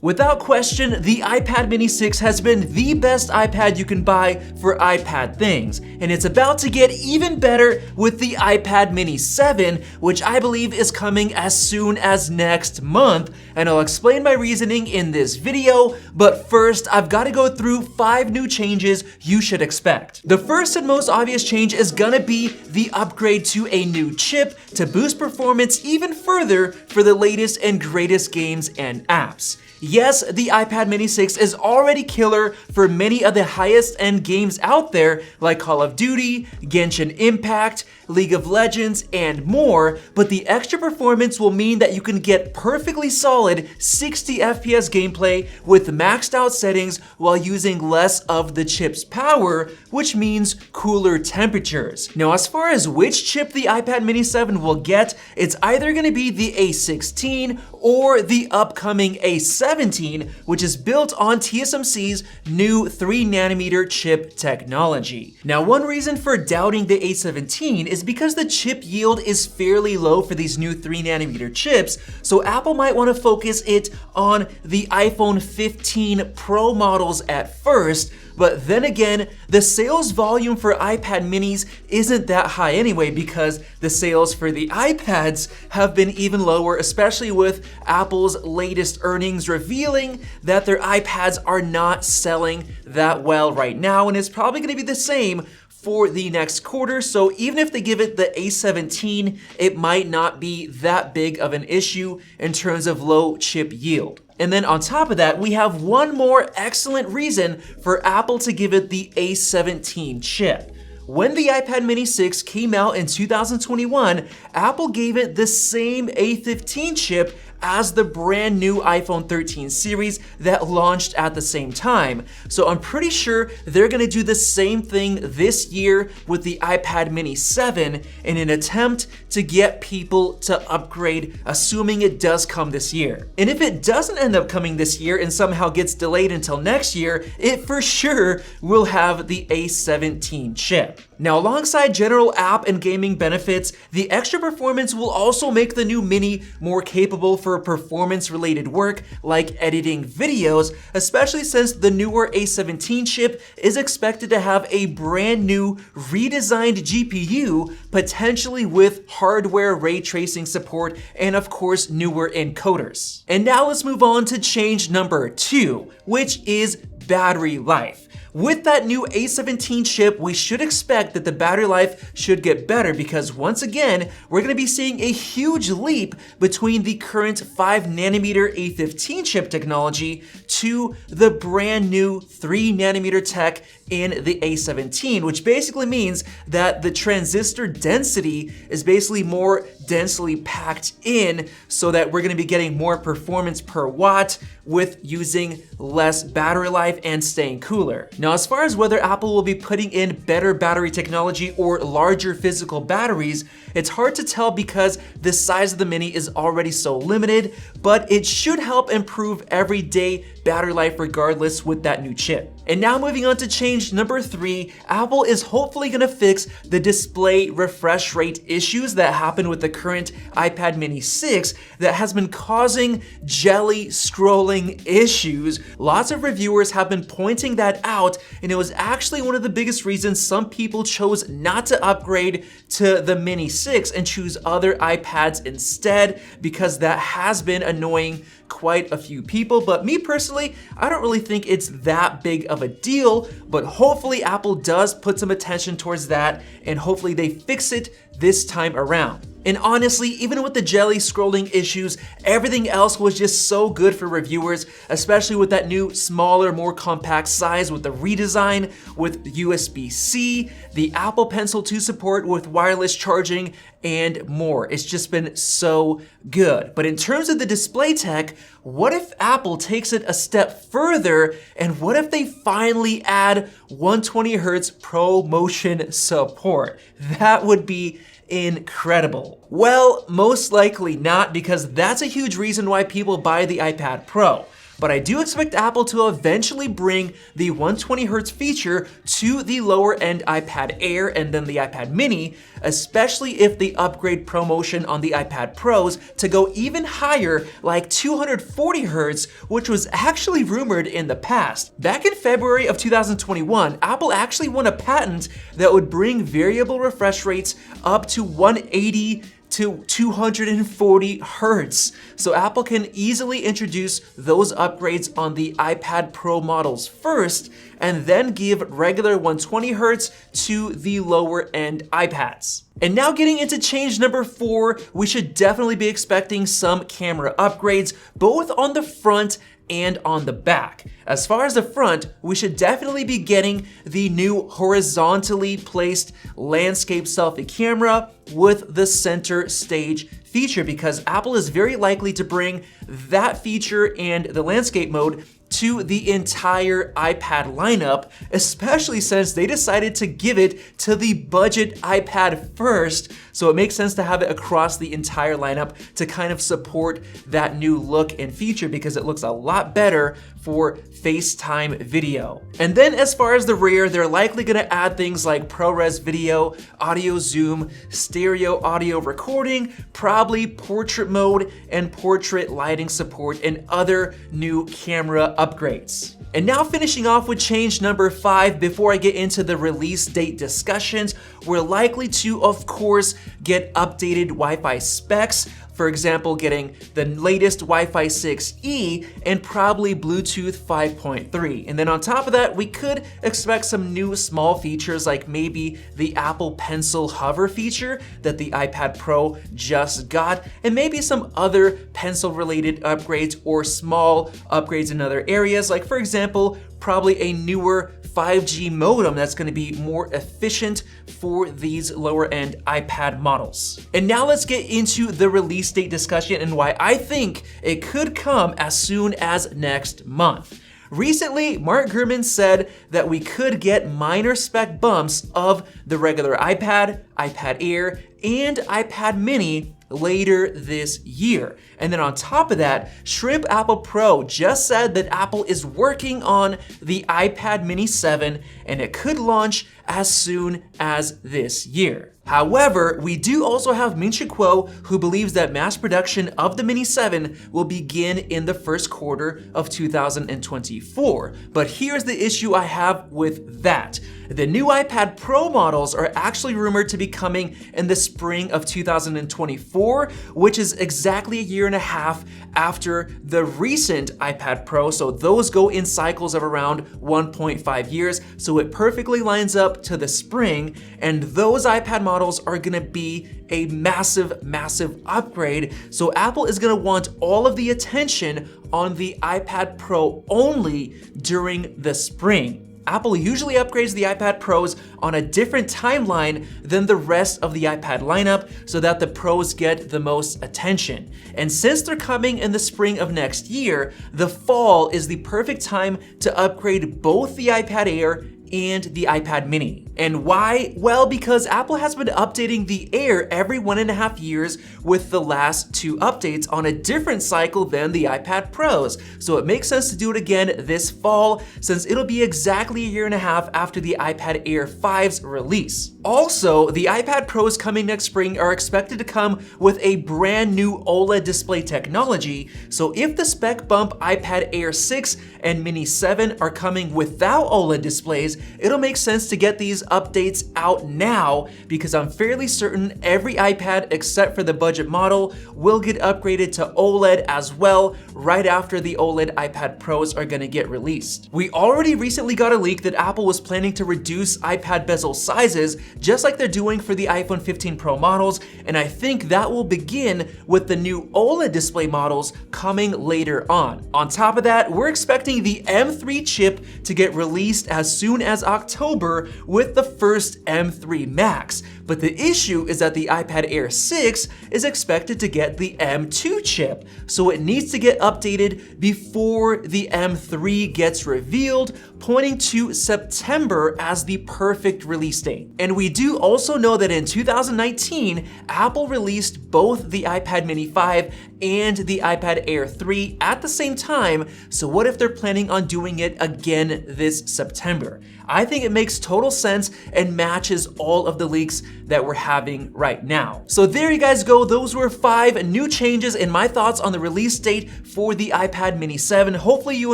Without question, the iPad mini 6 has been the best iPad you can buy for iPad things, and it's about to get even better with the iPad mini 7, which I believe is coming as soon as next month, and I'll explain my reasoning in this video, but first I've got to go through 5 new changes you should expect. The first and most obvious change is gonna be the upgrade to a new chip to boost performance even further for the latest and greatest games and apps. Yes, the iPad mini 6 is already killer for many of the highest end games out there like Call of Duty, Genshin Impact, League of Legends, and more, but the extra performance will mean that you can get perfectly solid 60 FPS gameplay with maxed out settings while using less of the chip's power, which means cooler temperatures. Now, as far as which chip the iPad mini 7 will get, it's either going to be the A16 or the upcoming A17, which is built on TSMC's new 3nm chip technology. Now, one reason for doubting the A17 is because the chip yield is fairly low for these new 3nm chips, so Apple might want to focus it on the iPhone 15 Pro models at first. But then again, the sales volume for iPad minis isn't that high anyway, because the sales for the iPads have been even lower, especially with Apple's latest earnings revealing that their iPads are not selling that well right now, and it's probably going to be the same for the next quarter. So even if they give it the A17, it might not be that big of an issue in terms of low chip yield. And then on top of that, we have one more excellent reason for Apple to give it the A17 chip. When the iPad mini 6 came out in 2021, Apple gave it the same A15 chip as the brand new iPhone 13 series that launched at the same time. So I'm pretty sure they're gonna do the same thing this year with the iPad mini 7 in an attempt to get people to upgrade, assuming it does come this year. And if it doesn't end up coming this year and somehow gets delayed until next year, it for sure will have the A17 chip. Now, alongside general app and gaming benefits, the extra performance will also make the new Mini more capable for performance-related work like editing videos, especially since the newer A17 chip is expected to have a brand new redesigned GPU, potentially with hardware ray tracing support and of course newer encoders. And now let's move on to change number 2, which is battery life. With that new A17 chip, we should expect that the battery life should get better, because once again, we're going to be seeing a huge leap between the current 5nm A15 chip technology to the brand new 3nm tech in the A17, which basically means that the transistor density is basically more densely packed in, so that we're going to be getting more performance per watt with using less battery life and staying cooler. Now, as far as whether Apple will be putting in better battery technology or larger physical batteries, it's hard to tell because the size of the Mini is already so limited, but it should help improve everyday battery life regardless with that new chip. And now moving on to change number 3, Apple is hopefully gonna fix the display refresh rate issues that happen with the current iPad mini 6 that has been causing jelly scrolling issues. Lots of reviewers have been pointing that out, and it was actually one of the biggest reasons some people chose not to upgrade to the mini 6 and choose other iPads instead, because that has been annoying quite a few people. But me personally, I don't really think it's that big of a deal, but hopefully Apple does put some attention towards that, and hopefully they fix it this time around. And honestly, even with the jelly scrolling issues, everything else was just so good for reviewers, especially with that new, smaller, more compact size with the redesign, with USB-C, the Apple Pencil 2 support with wireless charging, and more. It's just been so good. But in terms of the display tech, what if Apple takes it a step further, and what if they finally add 120Hz ProMotion support? That would be incredible. Well, most likely not, because that's a huge reason why people buy the iPad Pro. but I do expect Apple to eventually bring the 120Hz feature to the lower end iPad Air and then the iPad mini, especially if they upgrade ProMotion on the iPad Pros to go even higher, like 240Hz, which was actually rumored in the past. Back in February of 2021, Apple actually won a patent that would bring variable refresh rates up to 180 to 240 Hertz. So Apple can easily introduce those upgrades on the iPad Pro models first, and then give regular 120 Hertz to the lower end iPads. And now getting into change number 4, we should definitely be expecting some camera upgrades, both on the front and on the back. As far as the front, we should definitely be getting the new horizontally placed landscape selfie camera with the center stage feature, because Apple is very likely to bring that feature and the landscape mode to the entire iPad lineup, especially since they decided to give it to the budget iPad first. So it makes sense to have it across the entire lineup to kind of support that new look and feature, because it looks a lot better for FaceTime video. And then as far as the rear, they're likely gonna add things like ProRes video, audio zoom, stereo audio recording, probably portrait mode and portrait lighting support, and other new camera upgrades. And now finishing off with change number 5, before I get into the release date discussions, we're likely to, of course, get updated Wi-Fi specs. For example, getting the latest Wi-Fi 6E and probably Bluetooth 5.3. And then on top of that, we could expect some new small features, like maybe the Apple Pencil hover feature that the iPad Pro just got, and maybe some other pencil related upgrades or small upgrades in other areas, like for example, probably a newer 5G modem that's going to be more efficient for these lower end iPad models. And now let's get into the release date discussion and why I think it could come as soon as next month. Recently, Mark Gurman said that we could get minor spec bumps of the regular iPad, iPad Air, and iPad mini later this year. And then on top of that, Shrimp Apple Pro just said that Apple is working on the iPad mini 7 and it could launch as soon as this year. However, we do also have Ming-Chi Kuo, who believes that mass production of the Mini 7 will begin in the first quarter of 2024. But here's the issue I have with that. The new iPad Pro models are actually rumored to be coming in the spring of 2024, which is exactly a year and a half after the recent iPad Pro. So those go in cycles of around 1.5 years. So it perfectly lines up to the spring, and those iPad models are gonna be a massive, massive upgrade. So Apple is gonna want all of the attention on the iPad Pro only during the spring. Apple usually upgrades the iPad Pros on a different timeline than the rest of the iPad lineup so that the Pros get the most attention. And since they're coming in the spring of next year, the fall is the perfect time to upgrade both the iPad Air and the iPad mini. And why? Well, because Apple has been updating the Air every 1.5 years, with the last 2 updates on a different cycle than the iPad Pros. So it makes sense to do it again this fall, since it'll be exactly a year and a half after the iPad Air 5's release. Also, the iPad Pros coming next spring are expected to come with a brand new OLED display technology. So if the spec bump iPad Air 6 and Mini 7 are coming without OLED displays, it'll make sense to get these updates out now, because I'm fairly certain every iPad except for the budget model will get upgraded to OLED as well right after the OLED iPad Pros are gonna get released. We already recently got a leak that Apple was planning to reduce iPad bezel sizes, just like they're doing for the iPhone 15 Pro models, and I think that will begin with the new OLED display models coming later on. On top of that, we're expecting the M3 chip to get released as soon as October with the first M3 Max. But the issue is that the iPad Air 6 is expected to get the M2 chip, so it needs to get updated before the M3 gets revealed, pointing to September as the perfect release date. And we do also know that in 2019, Apple released both the iPad mini 5 and the iPad Air 3 at the same time, so what if they're planning on doing it again this September? I think it makes total sense and matches all of the leaks that we're having right now. So there you guys go, those were 5 new changes and my thoughts on the release date for the iPad mini 7. Hopefully you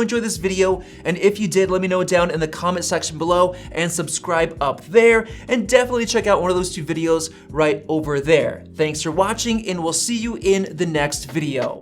enjoyed this video, and if you did, let me know down in the comment section below and subscribe up there, and definitely check out one of those 2 videos right over there. Thanks for watching, and we'll see you in the next video.